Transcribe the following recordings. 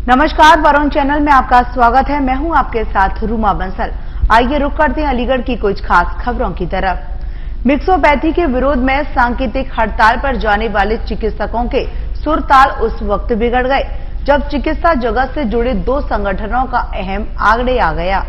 नमस्कार, वरुण चैनल में आपका स्वागत है। मैं हूं आपके साथ रूमा बंसल। आइए रुक करते हैं अलीगढ़ की कुछ खास खबरों की तरफ। मिक्सोपैथी के विरोध में सांकेतिक हड़ताल पर जाने वाले चिकित्सकों के सुर ताल उस वक्त बिगड़ गए जब चिकित्सा जगत से जुड़े दो संगठनों का अहम आंकड़े आ गया।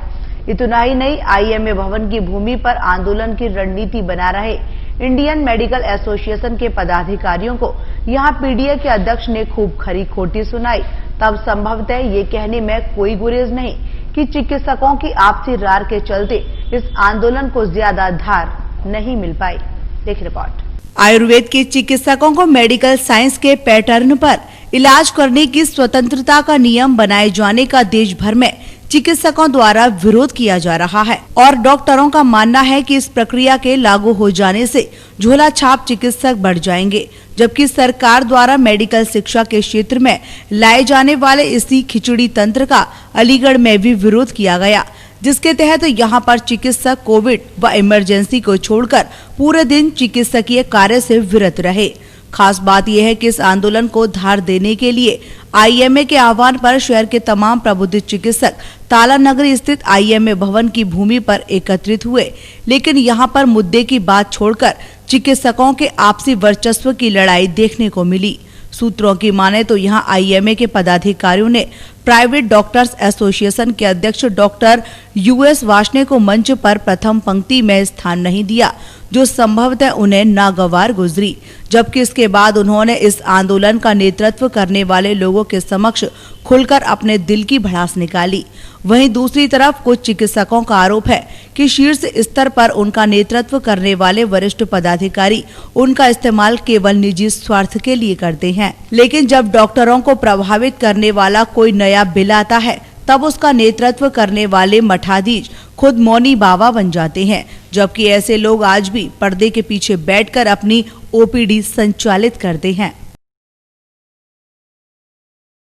इतना ही नहीं, आईएमए भवन की भूमि पर आंदोलन की रणनीति बना रहे इंडियन मेडिकल एसोसिएशन के पदाधिकारियों को यहां पीडीए के अध्यक्ष ने खूब खरी खोटी सुनाई। तब संभवतः ये कहने में कोई गुरेज नहीं कि चिकित्सकों की आपसी रार के चलते इस आंदोलन को ज्यादा धार नहीं मिल पाई। देखिए रिपोर्ट। आयुर्वेद के चिकित्सकों को मेडिकल साइंस के पैटर्न पर इलाज करने की स्वतंत्रता का नियम बनाए जाने का देश भर में चिकित्सकों द्वारा विरोध किया जा रहा है और डॉक्टरों का मानना है कि इस प्रक्रिया के लागू हो जाने से झोला छाप चिकित्सक बढ़ जाएंगे, जबकि सरकार द्वारा मेडिकल शिक्षा के क्षेत्र में लाए जाने वाले इसी खिचड़ी तंत्र का अलीगढ़ में भी विरोध किया गया, जिसके तहत यहां पर चिकित्सक कोविड व इमरजेंसी को छोड़कर पूरे दिन चिकित्सकीय कार्य से विरत रहे। खास बात यह है कि इस आंदोलन को धार देने के लिए आईएमए के आह्वान पर शहर के तमाम प्रबुद्ध चिकित्सक ताला नगरी स्थित आईएमए भवन की भूमि पर एकत्रित हुए, लेकिन यहां पर मुद्दे की बात छोड़कर चिकित्सकों के आपसी वर्चस्व की लड़ाई देखने को मिली। सूत्रों की माने तो यहां आईएमए के पदाधिकारियों ने प्राइवेट डॉक्टर्स एसोसिएशन के अध्यक्ष डॉक्टर यूएस वार्ष्णेय को मंच पर प्रथम पंक्ति में स्थान नहीं दिया, जो संभवतः उन्हें नागवार गुजरी, जबकि इसके बाद उन्होंने इस आंदोलन का नेतृत्व करने वाले लोगों के समक्ष खुलकर अपने दिल की भड़ास निकाली। वहीं दूसरी तरफ कुछ चिकित्सकों का आरोप है कि शीर्ष स्तर पर उनका नेतृत्व करने वाले वरिष्ठ पदाधिकारी उनका इस्तेमाल केवल निजी स्वार्थ के लिए करते हैं, लेकिन जब डॉक्टरों को प्रभावित करने वाला कोई नया बिल आता है तब उसका नेतृत्व करने वाले मठाधीश खुद मौनी बाबा बन जाते हैं, जबकि ऐसे लोग आज भी पर्दे के पीछे बैठकर अपनी ओपीडी संचालित करते हैं।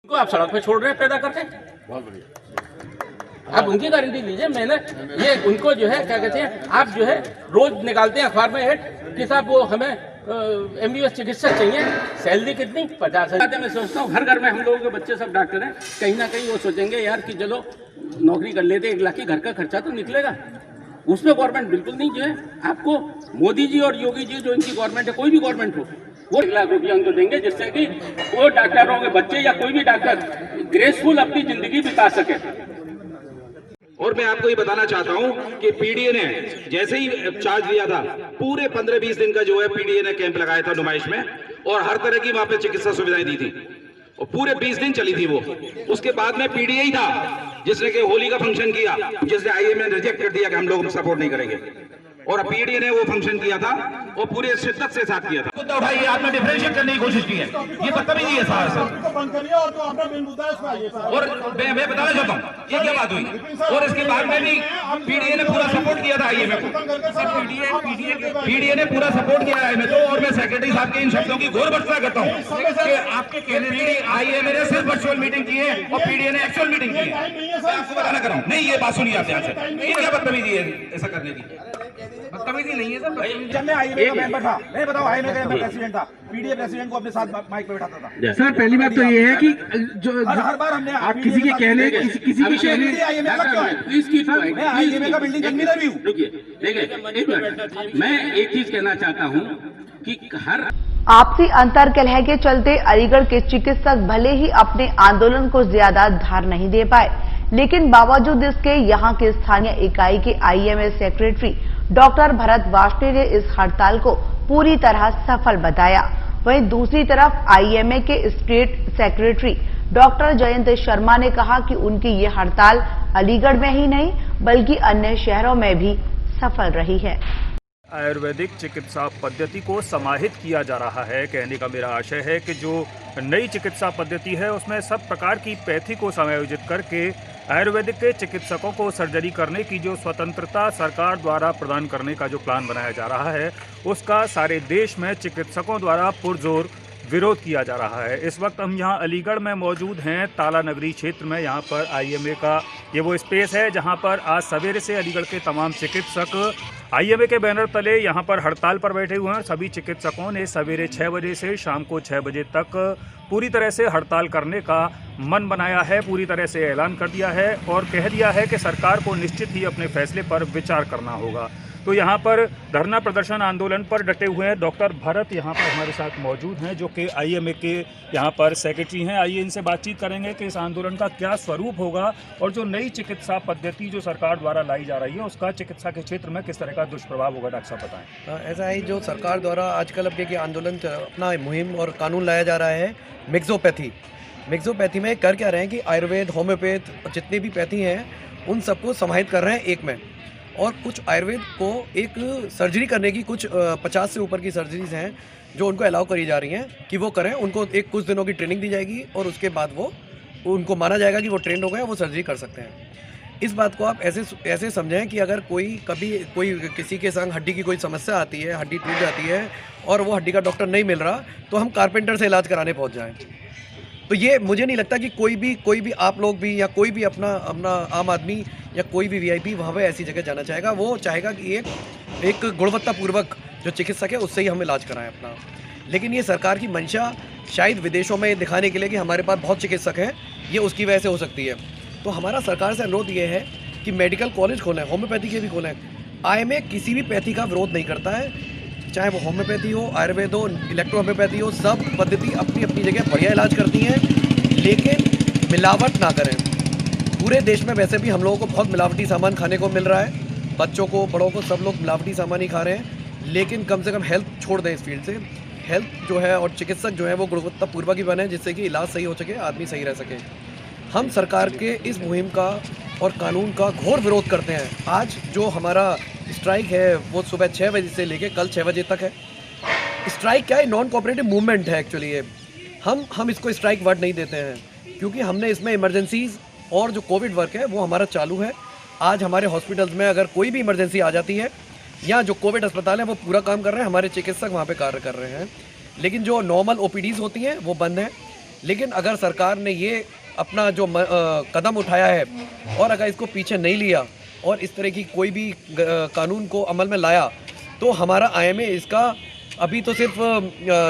आप सड़क पे छोड़ रहे हैं पैदा करके, बहुत बढ़िया। आप उनकी गारंटी लीजिए। मैंने ये उनको जो है क्या कहते हैं, आप जो है रोज निकालते हैं अखबार में हेड कि साहब वो हमें एमबीबीएस चिकित्सक चाहिए, सैलरी कितनी 50,000। मैं सोचता हूँ हर घर में हम लोगों के बच्चे सब डॉक्टर हैं, कहीं ना कहीं वो सोचेंगे यार कि चलो नौकरी कर लेते, 1 लाख की घर का खर्चा तो निकलेगा। उसमें गवर्नमेंट बिल्कुल नहीं जो है आपको मोदी जी और योगी जी जो इनकी गवर्नमेंट है, कोई भी गवर्नमेंट हो, वो 1 लाख रुपया उनको देंगे जिससे कि वो डॉक्टरों के बच्चे या कोई भी डॉक्टर ग्रेसफुल अपनी जिंदगी बिता सके। और मैं आपको ये बताना चाहता हूं कि पीडीए ने जैसे ही चार्ज लिया था, पूरे 15-20 दिन का जो है पीडीए ने कैंप लगाया था नुमाइश में, और हर तरह की वहां पे चिकित्सा सुविधाएं दी थी, और पूरे 20 दिन चली थी वो। उसके बाद में पीडीए ही था जिसने कि होली का फंक्शन किया, जिसने आईएमए ने रिजेक्ट कर दिया कि हम लोग सपोर्ट नहीं करेंगे, और पीडीए ने वो फंक्शन किया था और पूरे शिद्दत से साथ किया था। मुद्दा उठाइए, आपने डिफरेंशिएट करने की कोशिश की है, ये बदतमीजी है सर। और मैं बताना चाहता हूँ ये क्या बात हुई, और इसके बाद में भी पीडीए ने पूरा सपोर्ट किया था आईएमए को, पीडीए ने पूरा सपोर्ट किया आईएमए को। और मैं सेक्रेटरी साहब के इन शब्दों की घोर भर्त्सना करता हूँ कि आपके कहने आईएमए ने सिर्फ वर्चुअल मीटिंग की है और पीडीए ने एक्चुअल मीटिंग की है। मैं आपको बताना कर रहा हूँ, नहीं ये बात सुनिए आप ध्यान से, ये क्या बदतमीजी है ऐसा करने की? बदतमीजी नहीं है सर। जब मैं आईएमए का मेंबर था, मैं बताऊं आईएमए का प्रेसिडेंट था, पीडीए प्रेसिडेंट को अपने साथ माइक पे बैठाता था। सर पहली बात तो ये है कि जो हर बार हमने आप किसी के कहने किसी के कहने आईएमए का क्यों है? मैं आईएमए का बिल्डिंग एडमिरल भी हूं। देखिए एक मिनट, मैं एक चीज कहना चाहता हूं कि हर आपसी अंतर कलह के चलते अलीगढ़ के चिकित्सक भले ही अपने आंदोलन को ज्यादा धार नहीं दे पाए, लेकिन बावजूद इसके यहाँ के स्थानीय इकाई के IMA secretary doctor Bharat Varshney ने इस हड़ताल को पूरी तरह सफल बताया। वहीं दूसरी तरफ आईएमए के state secretary doctor Jayant Sharma ने कहा कि उनकी ये हड़ताल अलीगढ़ में ही नहीं बल्कि अन्य शहरों में भी सफल रही है। आयुर्वेदिक चिकित्सा पद्धति को समाहित किया जा रहा है। कहने का मेरा आशय है कि जो नई चिकित्सा पद्धति है उसमें सब प्रकार की पैथी को समायोजित करके आयुर्वेदिक के चिकित्सकों को सर्जरी करने की जो स्वतंत्रता सरकार द्वारा प्रदान करने का जो प्लान बनाया जा रहा है, उसका सारे देश में चिकित्सकों द्वारा पुरजोर विरोध किया जा रहा है। इस वक्त हम यहाँ अलीगढ़ में मौजूद हैं, ताला नगरी क्षेत्र में। यहाँ पर IMA का ये वो स्पेस है जहाँ पर आज सवेरे से अलीगढ़ के तमाम चिकित्सक IMA के बैनर तले यहाँ पर हड़ताल पर बैठे हुए हैं। सभी चिकित्सकों ने सवेरे 6 बजे से शाम को 6 बजे तक पूरी तरह से हड़ताल करने का मन बनाया है, पूरी तरह से ऐलान कर दिया है और कह दिया है कि सरकार को निश्चित ही अपने फैसले पर विचार करना होगा। तो यहाँ पर धरना प्रदर्शन आंदोलन पर डटे हुए हैं डॉक्टर भरत यहाँ पर हमारे साथ मौजूद हैं, जो कि IMA के यहाँ पर सेक्रेटरी हैं। आइए इनसे बातचीत करेंगे कि इस आंदोलन का क्या स्वरूप होगा और जो नई चिकित्सा पद्धति जो सरकार द्वारा लाई जा रही है उसका चिकित्सा के क्षेत्र में किस तरह का दुष्प्रभाव होगा। डॉक्टर साहब बताएं। ऐसा है, जो सरकार द्वारा आजकल अब देखिए आंदोलन अपना मुहिम और कानून लाया जा रहा है मिक्सोपैथी में कर क्या रहे हैं कि आयुर्वेद, होम्योपैथ जितने भी पैथी हैं उन सबको समाहित कर रहे हैं एक में। और कुछ आयुर्वेद को एक सर्जरी करने की कुछ 50 से ऊपर की सर्जरीज हैं जो उनको अलाउ करी जा रही हैं कि वो करें। उनको एक कुछ दिनों की ट्रेनिंग दी जाएगी और उसके बाद वो उनको माना जाएगा कि वो ट्रेंड हो गए, वो सर्जरी कर सकते हैं। इस बात को आप ऐसे समझें कि अगर कोई किसी के संग हड्डी की कोई समस्या आती है, हड्डी टूट जाती है और वो हड्डी का डॉक्टर नहीं मिल रहा तो हम कारपेंटर से इलाज कराने पहुंच जाएं। तो ये मुझे नहीं लगता कि कोई भी आप लोग भी या कोई भी अपना आम आदमी या कोई भी VIP वहाँ पे ऐसी जगह जाना चाहेगा। वो चाहेगा कि एक गुणवत्तापूर्वक जो चिकित्सक है उससे ही हम इलाज कराएं अपना। लेकिन ये सरकार की मंशा शायद विदेशों में दिखाने के लिए कि हमारे पास बहुत चिकित्सक हैं, ये उसकी वजह से हो सकती है। तो हमारा सरकार से अनुरोध ये है कि मेडिकल कॉलेज खोलें, होम्योपैथी के भी खोलें। IMA किसी भी पैथी का विरोध नहीं करता है, चाहे वो होम्योपैथी हो, आयुर्वेद हो, इलेक्ट्रो होम्योपैथी हो, सब पद्धति अपनी अपनी जगह बढ़िया इलाज करती हैं, लेकिन मिलावट ना करें। पूरे देश में वैसे भी हम लोगों को बहुत मिलावटी सामान खाने को मिल रहा है, बच्चों को, बड़ों को, सब लोग मिलावटी सामान ही खा रहे हैं। लेकिन कम से कम हेल्थ छोड़ दें इस फील्ड से। हेल्थ जो है और चिकित्सक जो है वो गुणवत्तापूर्वक ही बने, जिससे कि इलाज सही हो सके, आदमी सही रह सके। हम सरकार के इस मुहिम का और कानून का घोर विरोध करते हैं। आज जो हमारा स्ट्राइक है वो सुबह 6 बजे से लेकर कल 6 बजे तक है। स्ट्राइक क्या है? नॉन कोऑपरेटिव मूवमेंट है एक्चुअली ये। हम इसको स्ट्राइक वर्ड नहीं देते हैं क्योंकि हमने इसमें इमरजेंसीज और जो कोविड वर्क है वो हमारा चालू है। आज हमारे हॉस्पिटल्स में अगर कोई भी इमरजेंसी आ जाती है या जो कोविड अस्पताल है वो पूरा काम कर रहे हैं, हमारे चिकित्सक वहाँ पे कार्य कर रहे हैं। लेकिन जो नॉर्मल OPDs होती हैं वो बंद हैं। लेकिन अगर सरकार ने ये अपना जो कदम उठाया है और अगर इसको पीछे नहीं लिया और इस तरह की कोई भी कानून को अमल में लाया तो हमारा IMA इसका अभी तो सिर्फ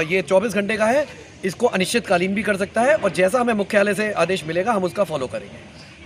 ये 24 घंटे का है, इसको अनिश्चितकालीन भी कर सकता है और जैसा हमें मुख्यालय से आदेश मिलेगा हम उसका फॉलो करेंगे।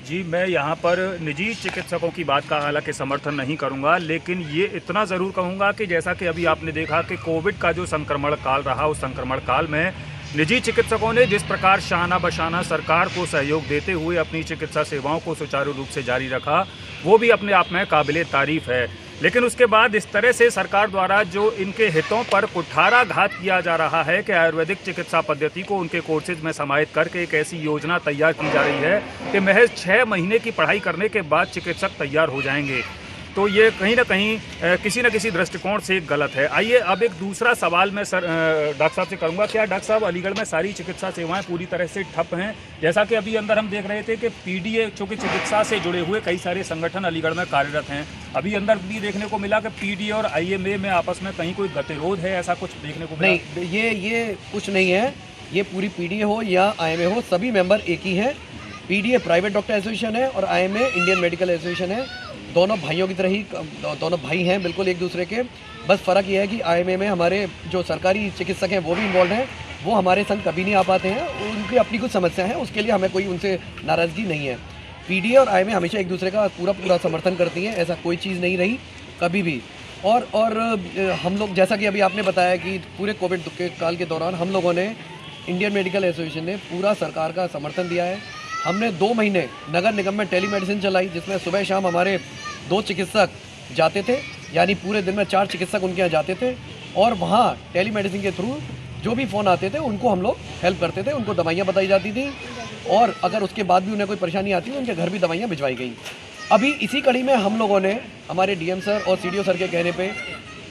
जी, मैं यहाँ पर निजी चिकित्सकों की बात का हालांकि समर्थन नहीं करूँगा, लेकिन ये इतना ज़रूर कहूँगा कि जैसा कि अभी आपने देखा कि कोविड का जो संक्रमण काल रहा, उस संक्रमण काल में निजी चिकित्सकों ने जिस प्रकार शाना बशाना सरकार को सहयोग देते हुए अपनी चिकित्सा सेवाओं को सुचारू रूप से जारी रखा, वो भी अपने आप में काबिले तारीफ़ है। लेकिन उसके बाद इस तरह से सरकार द्वारा जो इनके हितों पर कुठाराघात किया जा रहा है कि आयुर्वेदिक चिकित्सा पद्धति को उनके कोर्सेज में समाहित करके एक ऐसी योजना तैयार की जा रही है कि महज 6 महीने की पढ़ाई करने के बाद चिकित्सक तैयार हो जाएंगे, तो ये कहीं ना कहीं किसी न किसी दृष्टिकोण से गलत है। आइए अब एक दूसरा सवाल मैं डॉक्टर साहब से करूंगा। क्या डॉक्टर साहब, अलीगढ़ में सारी चिकित्सा सेवाएं पूरी तरह से ठप हैं? जैसा कि अभी अंदर हम देख रहे थे कि PDA चूँकि चिकित्सा से जुड़े हुए कई सारे संगठन अलीगढ़ में कार्यरत हैं, अभी अंदर भी देखने को मिला कि PDA और IMA में आपस में कहीं कोई गतिरोध है, ऐसा कुछ देखने को मिला? नहीं, ये कुछ नहीं है। ये पूरी PDA हो या IMA हो, सभी मेंबर एक ही हैं। PDA प्राइवेट डॉक्टर एसोसिएशन है और IMA इंडियन मेडिकल एसोसिएशन है। दोनों भाइयों की तरह ही, दोनों भाई हैं बिल्कुल एक दूसरे के। बस फ़र्क ये है कि IMA में हमारे जो सरकारी चिकित्सक हैं वो भी इन्वॉल्व हैं, वो हमारे संग कभी नहीं आ पाते हैं, उनकी अपनी कुछ समस्या है, उसके लिए हमें कोई उनसे नाराज़गी नहीं है। PDA और IMA हमेशा एक दूसरे का पूरा समर्थन करती हैं, ऐसा कोई चीज़ नहीं रही कभी भी। और हम लोग, जैसा कि अभी आपने बताया कि पूरे कोविड के काल के दौरान हम लोगों ने, इंडियन मेडिकल एसोसिएशन ने पूरा सरकार का समर्थन दिया है। हमने 2 महीने नगर निगम में टेलीमेडिसिन चलाई, जिसमें सुबह शाम हमारे 2 चिकित्सक जाते थे, यानी पूरे दिन में 4 चिकित्सक उनके यहाँ जाते थे और वहाँ टेलीमेडिसिन के थ्रू जो भी फ़ोन आते थे उनको हम लोग हेल्प करते थे, उनको दवाइयाँ बताई जाती थी और अगर उसके बाद भी उन्हें कोई परेशानी आती है उनके घर भी दवाइयाँ भिजवाई गई। अभी इसी कड़ी में हम लोगों ने हमारे DM सर और CDO सर के कहने पे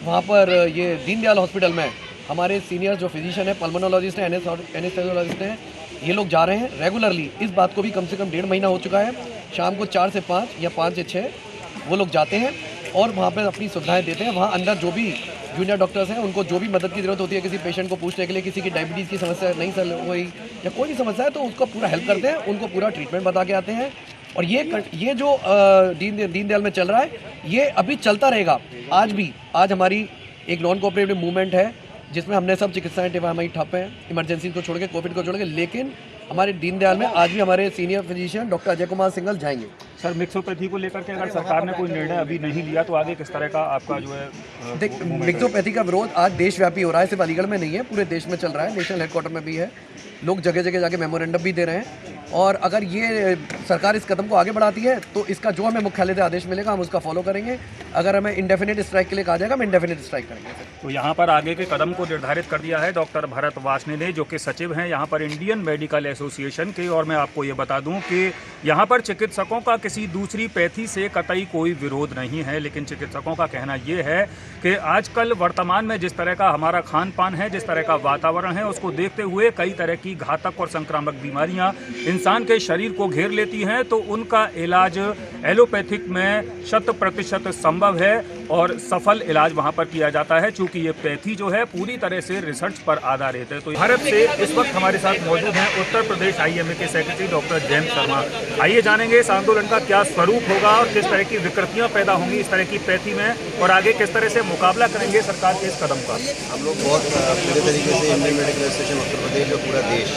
वहाँ पर ये दीनदयाल हॉस्पिटल में हमारे सीनियर जो फिजिशियन है, पल्मोनोलॉजिस्ट हैं, एनेस्थेसियोलॉजिस्ट हैं, ये लोग जा रहे हैं रेगुलरली। इस बात को भी कम से कम 1.5 महीना हो चुका है। शाम को 4 से 5 या 5 से 6 वो लोग जाते हैं और वहाँ पर अपनी सुविधाएं देते हैं। वहाँ अंदर जो भी जूनियर डॉक्टर्स हैं, उनको जो भी मदद की ज़रूरत होती है किसी पेशेंट को पूछने के लिए, किसी की डायबिटीज़ की समस्या नहीं सर हुई या कोई भी समस्या है तो उसको पूरा हेल्प करते हैं, उनको पूरा ट्रीटमेंट बता के आते हैं। और ये जो दीनदयाल में चल रहा है ये अभी चलता रहेगा। आज हमारी एक नॉन कोऑपरेटिव मूवमेंट है जिसमें हमने सब चिकित्साएं हमारी ठप हैं, इमरजेंसी को छोड़ के, कोविड को छोड़ के, लेकिन हमारे दीनदयाल में आज भी हमारे senior physician doctor Ajay Kumar Singhal जाएंगे। सर, मिक्सोपैथी को लेकर के अगर सरकार ने कोई निर्णय अभी नहीं लिया तो आगे किस तरह का आपका जो है देख, मिक्सोपैथी का विरोध आज देशव्यापी हो रहा है, सिर्फ अलीगढ़ में नहीं है, पूरे देश में चल रहा है, नेशनल हेडक्वार्टर में भी है, लोग जगह जगह जाके मेमोरेंडम भी दे रहे हैं। और अगर ये सरकार इस कदम को आगे बढ़ाती है तो इसका जो हमें मुख्यालय से आदेश मिलेगा हम उसका फॉलो करेंगे। अगर हमें इंडेफिनिट स्ट्राइक के लिए कहा जाएगा हम इंडेफिनिट स्ट्राइक करेंगे। तो यहाँ पर आगे के कदम को निर्धारित कर दिया है डॉक्टर भरत वासने ने, जो कि सचिव हैं यहाँ पर इंडियन मेडिकल एसोसिएशन के। और मैं आपको ये बता दूं कि यहाँ पर चिकित्सकों का किसी दूसरी पैथी से कतई कोई विरोध नहीं है, लेकिन चिकित्सकों का कहना ये है कि आजकल वर्तमान में जिस तरह का हमारा खान पान है, जिस तरह का वातावरण है, उसको देखते हुए कई तरह की घातक और संक्रामक बीमारियां इंसान के शरीर को घेर लेती हैं, तो उनका इलाज एलोपैथिक में 100% संभव है और सफल इलाज वहां पर किया जाता है, चूंकि ये पैथी जो है पूरी तरह से रिसर्च पर आधारित है। तो भारत से इस वक्त हमारे साथ मौजूद हैं उत्तर प्रदेश IMA के सेक्रेटरी डॉक्टर जयंत शर्मा। आइए जानेंगे इस आंदोलन का क्या स्वरूप होगा और किस तरह की विकृतियां पैदा होंगी इस तरह की पैथी में, और आगे किस तरह से मुकाबला करेंगे सरकार के इस कदम का। हम लोग बहुत पूरे तरीके से Indian medical association Uttar Pradesh और पूरा देश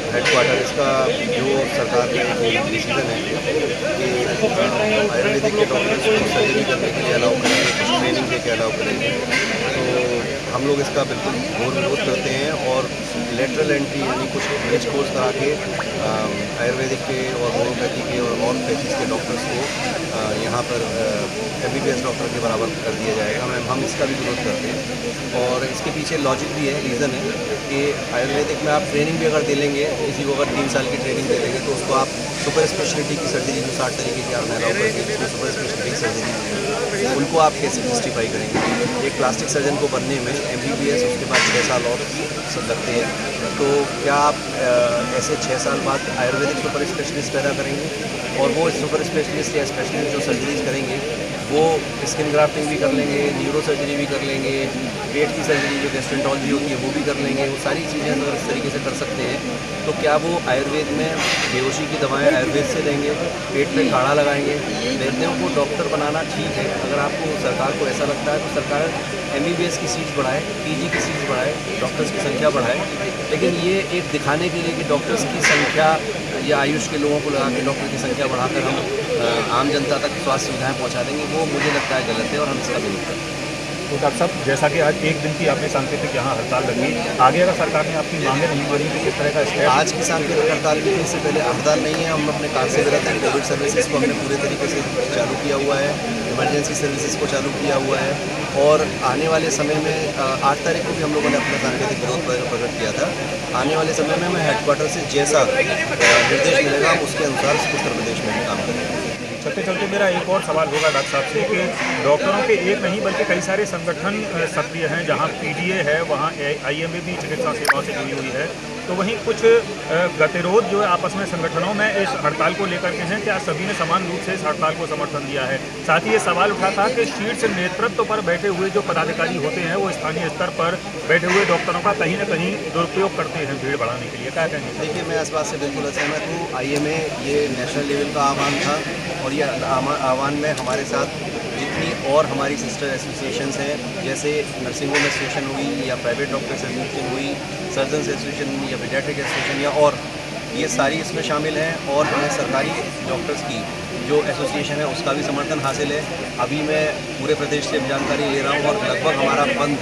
हेडक्वार्टर इसका जो सरकार का डिसीजन है कि आयुर्वेदिक के डॉक्टर्स को सर्जरी करने के लिए अलाउ करेंगे, कुछ ट्रेनिंग दे के अलाउ करेंगे, तो हम लोग इसका बिल्कुल घोर विरोध करते हैं। और लेटरल एंट्री यानी कुछ ब्रिज कोर्स करा के आयुर्वेदिक के और होम्योपैथी के और पैथीज के डॉक्टर्स को यहाँ पर MBBS डॉक्टर के बराबर कर दिया जाएगा। हम इसका भी विरोध करते हैं और इसके पीछे लॉजिक भी है, रीज़न है कि आयुर्वेदिक में आप ट्रेनिंग भी अगर दे लेंगे, किसी को अगर 3 साल की ट्रेनिंग दे देंगे तो उसको आप सुपर स्पेशलिटी की सर्जरी जो 60 तरीके की आप अलाउ करके जिसमें सुपर स्पेशलिटी सर्जरी उनको आप कैसे जस्टिफाई करेंगे। एक प्लास्टिक सर्जन को बनने में MBBS उसके बाद 6 साल और सब लगते हैं, तो क्या आप ऐसे 6 साल बाद आयुर्वेदिक सुपर स्पेशलिस्ट पैदा करेंगे और वो सुपर स्पेशलिस्ट या स्पेशलिस्ट जो सर्जरीज करेंगे वो स्किन ग्राफ्टिंग भी कर लेंगे, न्यूरो सर्जरी भी कर लेंगे, पेट की सर्जरी जो गैस्ट्रेंटोलॉजी होती है वो भी कर लेंगे, वो सारी चीज़ें अगर इस तरीके से कर सकते हैं तो क्या वो आयुर्वेद में बेहोशी की दवाएं आयुर्वेद से देंगे, पेट में काढ़ा लगाएंगे। वैद्यों को डॉक्टर बनाना ठीक है, अगर आपको सरकार को ऐसा लगता है तो सरकार MBBS की सीट्स बढ़ाए, PG की सीट्स बढ़ाए, डॉक्टर्स की संख्या बढ़ाए, लेकिन ये एक दिखाने के लिए कि डॉक्टर्स की संख्या या आयुष के लोगों को लगा के डॉक्टर की संख्या बढ़ाकर हम आम जनता तक स्वास्थ्य सुविधाएं पहुंचा देंगे, वो मुझे लगता है गलत है और हम इसका विरोध करते हैं। तो डॉक्टर साहब, जैसा कि आज एक दिन की आपने सांकेतिक यहाँ हड़ताल लगी, आगे अगर सरकार ने आपकी मांगें नहीं मानी तो किस तरह का स्टेप? आज की सांकेतिक हड़ताल की इससे पहले हड़ताल नहीं है, हम अपने कार से विरत हैं। कोविड सर्विसेज को हमने पूरे तरीके से चालू किया हुआ है, इमरजेंसी सर्विसेज को चालू किया हुआ है और आने वाले समय में 8 तारीख को भी हम लोगों ने अपना सांकेतिक विरोध प्रकट किया था। आने वाले समय में मैं हेडक्वार्टर से जैसा निर्देश मिलेगा हम उसके अनुसार उत्तर प्रदेश में भी काम करेंगे। चलते चलते मेरा एक और सवाल होगा डॉक्टर साहब से कि डॉक्टरों के एक नहीं बल्कि कई सारे संगठन सक्रिय हैं, जहां PGA है वहां IMA भी चिकित्सा सेवाओं से जुड़ी हुई है, तो वहीं कुछ गतिरोध जो है आपस में संगठनों में इस हड़ताल को लेकर के हैं, क्या सभी ने समान रूप से इस हड़ताल को समर्थन दिया है? साथ ही ये सवाल उठा था कि शीर्ष नेतृत्व पर बैठे हुए जो पदाधिकारी होते हैं वो स्थानीय स्तर पर बैठे हुए डॉक्टरों का कहीं न कहीं दुरुपयोग करते हैं भीड़ बढ़ाने के लिए, क्या कहेंगे? देखिए, मैं इस बात से बिल्कुल असहमत हूँ। IMA ये नेशनल लेवल का आह्वान था और ये आह्वान में हमारे साथ जितनी और हमारी सिस्टर एसोसिएशंस हैं, जैसे नर्सिंग होम एसोसिएशन हुई या प्राइवेट डॉक्टर्स एसोसिएशन हुई, सर्जन्स एसोसिएशन या पीडियाट्रिक एसोसिएशन या और, ये सारी इसमें शामिल हैं और हमें सरकारी डॉक्टर्स की जो एसोसिएशन है उसका भी समर्थन हासिल है। अभी मैं पूरे प्रदेश से जानकारी ले रहा हूँ और लगभग हमारा बंद,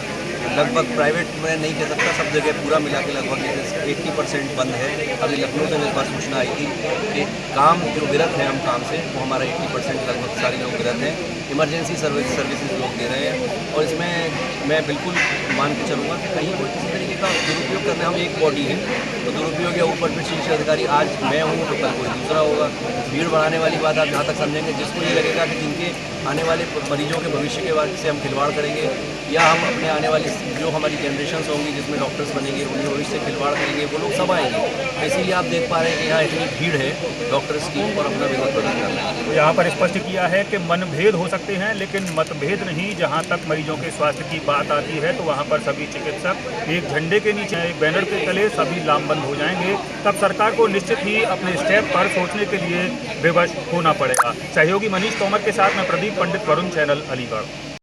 लगभग प्राइवेट में नहीं कह सकता, सब जगह पूरा मिला के लगभग 80% बंद है। अभी लखनऊ से मेरे पास सूचना आई थी कि काम जो विरत है हम काम से, वो हमारा 80% लगभग सारे लोग विरत हैं। इमरजेंसी सर्विसेज लोग दे रहे हैं और इसमें मैं बिल्कुल मान के चलूँगा कि कहीं कोई किसी तरीके का दुरुपयोग करने, हम एक बॉडी है तो दुरुपयोग या ऊपर पे शीर्ष अधिकारी आज मैं हूँ तो कल कोई दूसरा होगा। भीड़ बढ़ाने वाली बात आप जहाँ तक समझेंगे, जिसको ये लगेगा कि जिनके आने वाले मरीजों के भविष्य के बाद से हम खिलवाड़ करेंगे या हम अपने आने वाली जो हमारी जनरेशन्स होंगी जिसमें डॉक्टर्स बनेंगे उनके भविष्य से खिलवाड़ करेंगे, वो लोग सब आएंगे। इसीलिए आप देख पा रहे हैं कि यहाँ इतनी भीड़ है डॉक्टर्स की और अपना विरोध प्रकट कर रहे हैं। यहाँ पर स्पष्ट किया है कि मनभेद हो सकते हैं लेकिन मतभेद नहीं। जहाँ तक मरीजों के स्वास्थ्य की बात आती है तो वहाँ पर सभी चिकित्सक एक झंडे के नीचे, एक बैनर के तले सभी लामबंद हो जाएंगे। तब सरकार को निश्चित ही अपने स्टेप पर सोचने के लिए विवश होना पड़ेगा। सहयोगी मनीष तोमर के साथ मैं प्रदीप पंडित, वरुण चैनल, अलीगढ़।